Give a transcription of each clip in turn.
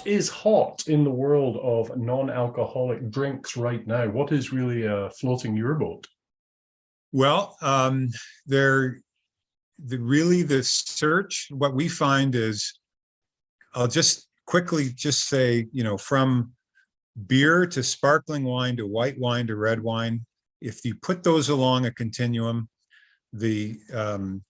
What is hot in the world of non-alcoholic drinks right now? What is really floating your boat? Well, really the search, what we find is, I'll just quickly just say, from beer to sparkling wine to white wine to red wine, if you put those along a continuum, when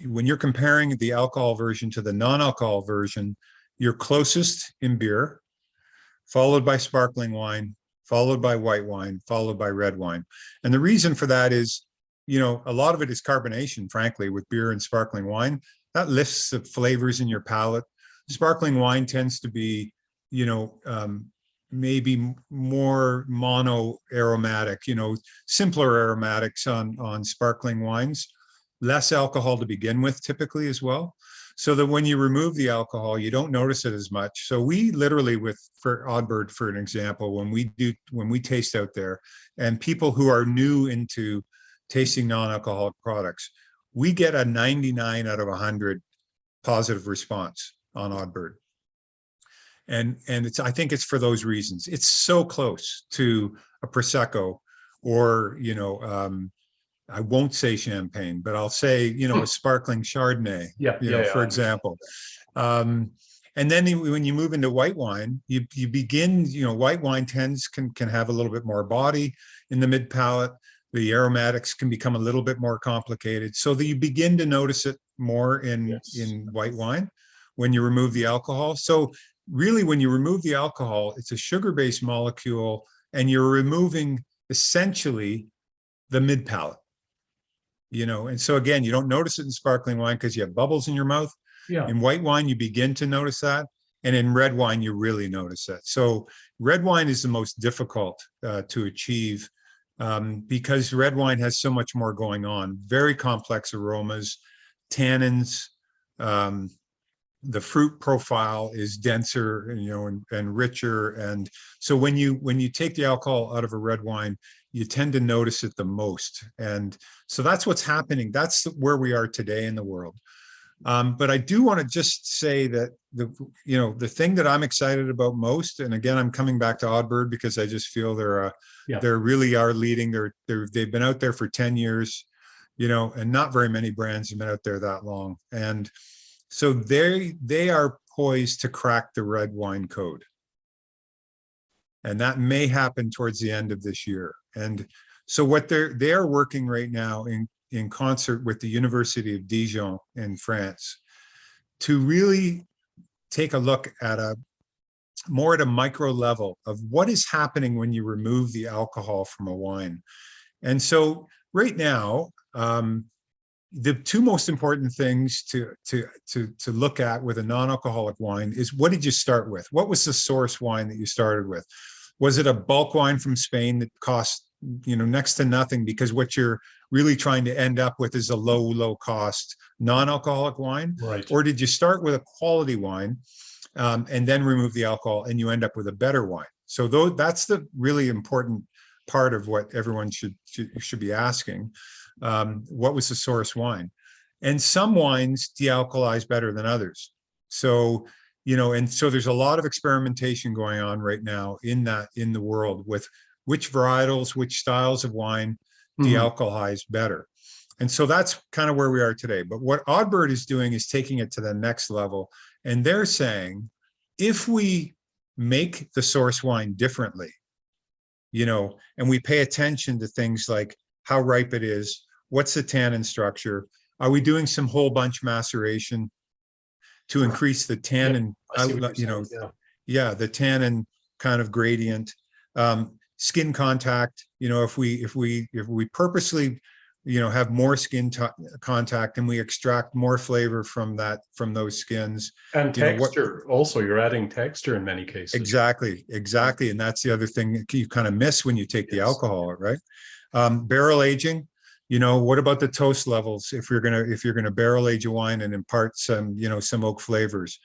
you're comparing the alcohol version to the non-alcohol version, you're closest in beer, followed by sparkling wine, followed by white wine, followed by red wine. And the reason for that is, a lot of it is carbonation, frankly, with beer and sparkling wine. That lifts the flavors in your palate. Sparkling wine tends to be, maybe more mono aromatic, simpler aromatics on sparkling wines, less alcohol to begin with typically as well. So that when you remove the alcohol, you don't notice it as much. So we literally, for Oddbird, for an example, when we taste out there, and people who are new into tasting non-alcoholic products, we get a 99 out of 100 positive response on Oddbird. And I think it's for those reasons. It's so close to a Prosecco or, I won't say champagne, but I'll say, a sparkling Chardonnay, for example. And then when you move into white wine, you begin, white wine can have a little bit more body in the mid palate. The aromatics can become a little bit more complicated, so that you begin to notice it more in white wine when you remove the alcohol. So really, when you remove the alcohol, it's a sugar-based molecule, and you're removing essentially the mid palate. And so again, you don't notice it in sparkling wine because you have bubbles in your mouth. Yeah. In white wine, you begin to notice that. And in red wine, you really notice that. So red wine is the most difficult to achieve because red wine has so much more going on. Very complex aromas, tannins, the fruit profile is denser, and richer. And so when you take the alcohol out of a red wine, you tend to notice it the most. And so that's what's happening. That's where we are today in the world. But I do want to just say that the thing that I'm excited about most, and again, I'm coming back to Oddbird because I just feel they really are leading. They've been out there for 10 years, and not very many brands have been out there that long. And so they are poised to crack the red wine code. And that may happen towards the end of this year. And so what they're working right now in concert with the University of Dijon in France to really take a look at more at a micro level of what is happening when you remove the alcohol from a wine. And so right now, the two most important things to look at with a non-alcoholic wine is, what did you start with? What was the source wine that you started with? Was it a bulk wine from Spain that cost, next to nothing, because what you're really trying to end up with is a low cost non-alcoholic wine? Right. Or did you start with a quality wine and then remove the alcohol and you end up with a better wine? So that's the really important part of what everyone should be asking. What was the source wine? And some wines de-alcoholize better than others. So, and so there's a lot of experimentation going on right now in the world with which varietals, which styles of wine de-alcoholize better. And so that's kind of where we are today. But what Oddbird is doing is taking it to the next level. And they're saying, if we make the source wine differently, and we pay attention to things like how ripe it is, what's the tannin structure, are we doing some whole bunch maceration to increase the tannin, the tannin kind of gradient, skin contact, if we purposely, have more skin contact and we extract more flavor from those skins. And texture, also, you're adding texture in many cases. Exactly. And that's the other thing that you kind of miss when you take the alcohol, right? Barrel aging, what about the toast levels if you're gonna barrel age a wine and impart some, some oak flavors,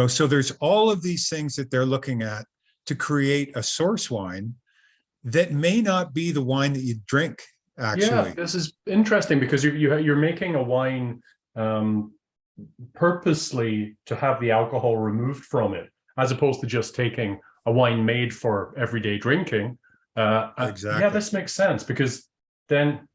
so there's all of these things that they're looking at to create a source wine that may not be the wine that you drink, actually. Yeah, this is interesting because you're making a wine purposely to have the alcohol removed from it. as opposed to just taking a wine made for everyday drinking. Exactly. Yeah, this makes sense, because then,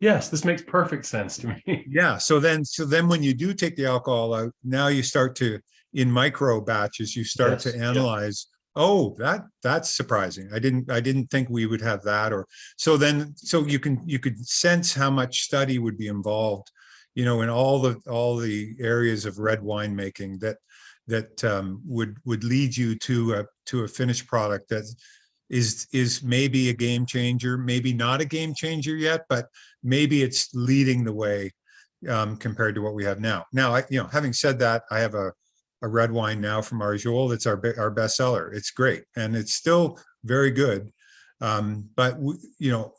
yes, this makes perfect sense to me. Yeah. So then when you do take the alcohol out, now you start to, in micro batches, you start to analyze. Oh, that's surprising. I didn't think we would have that. Or so you could sense how much study would be involved, in all the areas of red wine making that would lead you to a finished product that is maybe a game changer, maybe not a game changer yet, but maybe it's leading the way compared to what we have now. Now, having said that, I have a red wine now from Arjol that's our bestseller. It's great, and it's still very good. But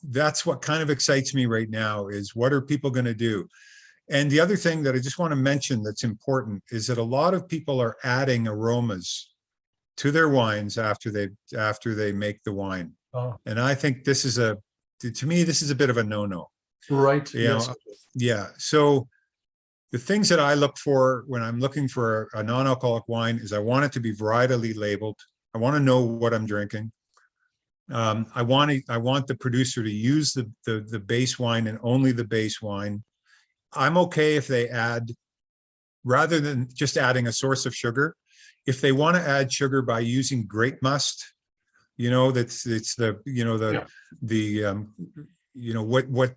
that's what kind of excites me right now, is what are people going to do? And the other thing that I just want to mention that's important is that a lot of people are adding aromas to their wines after they make the wine. Oh. And I think to me, this is a bit of a no-no. Right. Yes. Yeah. So the things that I look for when I'm looking for a non-alcoholic wine is I want it to be varietally labeled. I want to know what I'm drinking. I want the producer to use the base wine and only the base wine. I'm okay if they add, rather than just adding a source of sugar, if they want to add sugar by using grape must, what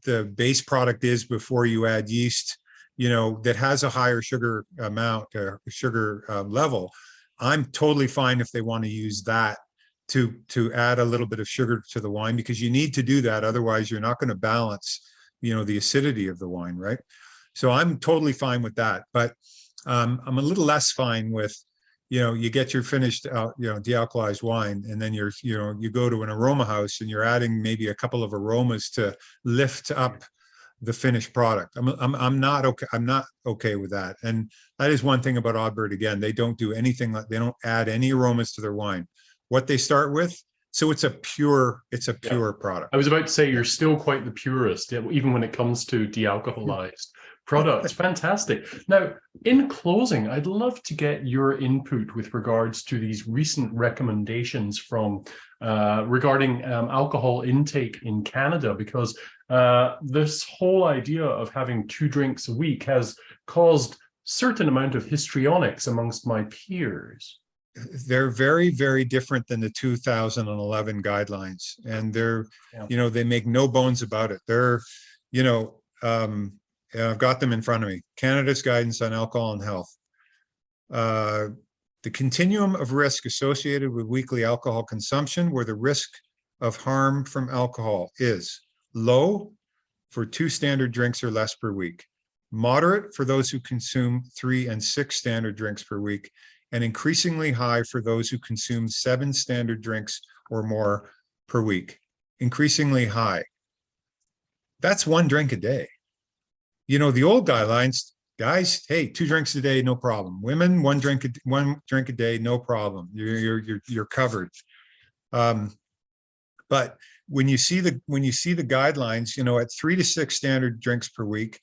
the base product is before you add yeast, that has a higher sugar amount, level. I'm totally fine if they want to use that to add a little bit of sugar to the wine, because you need to do that. Otherwise, you're not going to balance, the acidity of the wine, right? So I'm totally fine with that. But I'm a little less fine with, you get your finished, de-alcoholized wine, and then you go to an aroma house and you're adding maybe a couple of aromas to lift up the finished product. I'm not okay. I'm not okay with that. And that is one thing about Oddbird. Again, they don't do anything like, they don't add any aromas to their wine. What they start with, so it's a pure product. I was about to say, you're still quite the purist, even when it comes to de-alcoholized products. Fantastic. Now, in closing, I'd love to get your input with regards to these recent recommendations from regarding alcohol intake in Canada, because this whole idea of having 2 drinks a week has caused certain amount of histrionics amongst my peers. They're very, very different than the 2011 guidelines, and they're, they make no bones about it. They're, I've got them in front of me. Canada's guidance on alcohol and health. The continuum of risk associated with weekly alcohol consumption, where the risk of harm from alcohol is low for 2 standard drinks or less per week, moderate for those who consume 3 and 6 standard drinks per week, and increasingly high for those who consume 7 standard drinks or more per week. Increasingly high. That's 1 drink a day. The old guidelines, guys, hey, 2 drinks a day, no problem. Women, 1 drink a day, no problem. You're covered. But when you see the guidelines, at 3 to 6 standard drinks per week,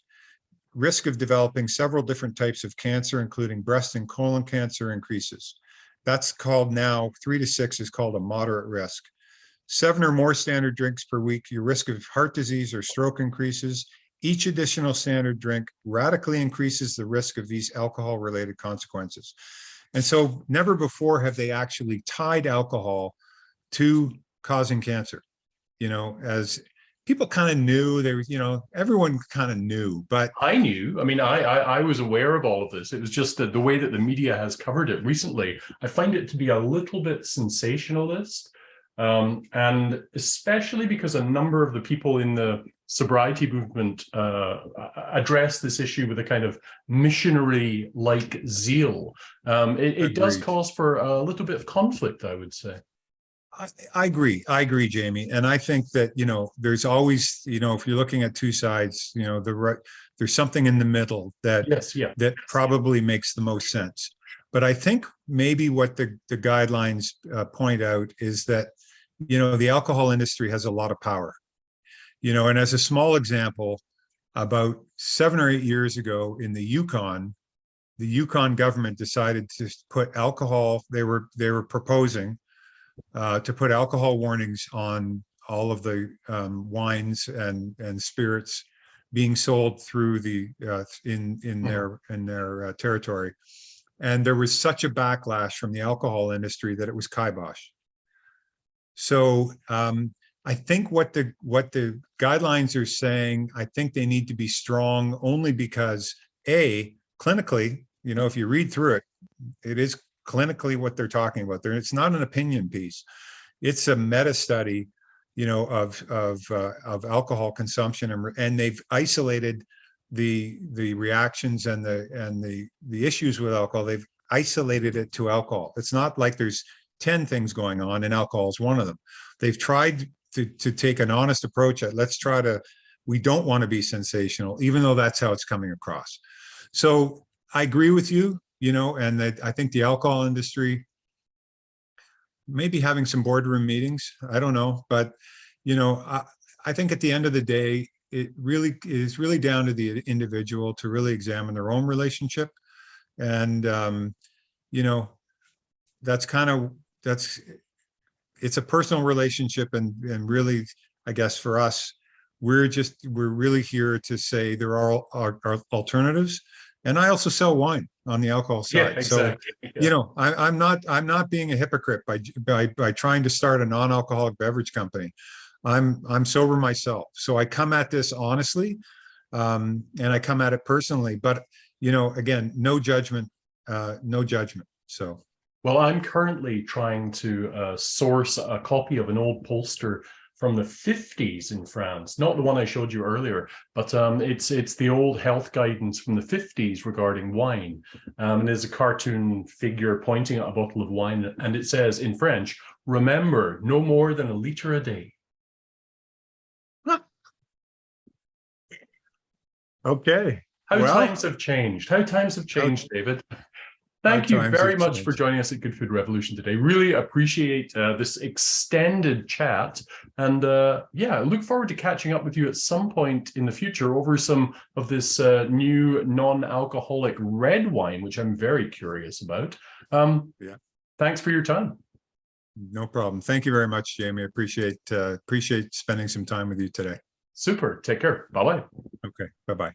risk of developing several different types of cancer, including breast and colon cancer, increases. That's called now, 3 to 6 is called a moderate risk. 7 or more standard drinks per week, your risk of heart disease or stroke increases. Each additional standard drink radically increases the risk of these alcohol-related consequences. And so never before have they actually tied alcohol to causing cancer, as people kind of knew. There was, everyone kind of knew, but I knew. I mean, I was aware of all of this. It was just that the way that the media has covered it recently, I find it to be a little bit sensationalist, and especially because a number of the people in the sobriety movement address this issue with a kind of missionary-like zeal. It does cause for a little bit of conflict, I would say. I agree, Jamie. And I think that, there's always, if you're looking at 2 sides, there's something in the middle that, that probably makes the most sense. But I think maybe what the guidelines point out is that, the alcohol industry has a lot of power, and as a small example, about 7 or 8 years ago in the Yukon, the Yukon government decided to put alcohol. They were proposing to put alcohol warnings on all of the wines and spirits being sold through the in their territory, and there was such a backlash from the alcohol industry that it was kibosh. So I think what the guidelines are saying, I think they need to be strong only because clinically, if you read through it, it is clinically what they're talking about there. It's not an opinion piece. It's a meta study, of alcohol consumption, and they've isolated the reactions and the issues with alcohol. They've isolated it to alcohol. It's not like there's 10 things going on and alcohol is one of them. They've tried to take an honest approach at we don't want to be sensational, even though that's how it's coming across. So I agree with you, and that I think the alcohol industry maybe having some boardroom meetings, I don't know, but I think at the end of the day, it really is down to the individual to really examine their own relationship. And it's a personal relationship, and really, I guess for us, we're really here to say there are alternatives. And I also sell wine on the alcohol side. Yeah, exactly. So, I'm not being a hypocrite by trying to start a non-alcoholic beverage company. I'm sober myself. So I come at this honestly, and I come at it personally, but again, no judgment. So. Well, I'm currently trying to source a copy of an old poster from the 50s in France, not the one I showed you earlier, but it's the old health guidance from the 50s regarding wine. And there's a cartoon figure pointing at a bottle of wine, and it says in French, "Remember, no more than a liter a day." Okay. How times have changed. How times have changed, David. Thank you very much for joining us at Good Food Revolution today. Really appreciate this extended chat. And look forward to catching up with you at some point in the future over some of this new non-alcoholic red wine, which I'm very curious about. Thanks for your time. No problem. Thank you very much, Jamie. I appreciate spending some time with you today. Super. Take care. Bye-bye. Okay. Bye-bye.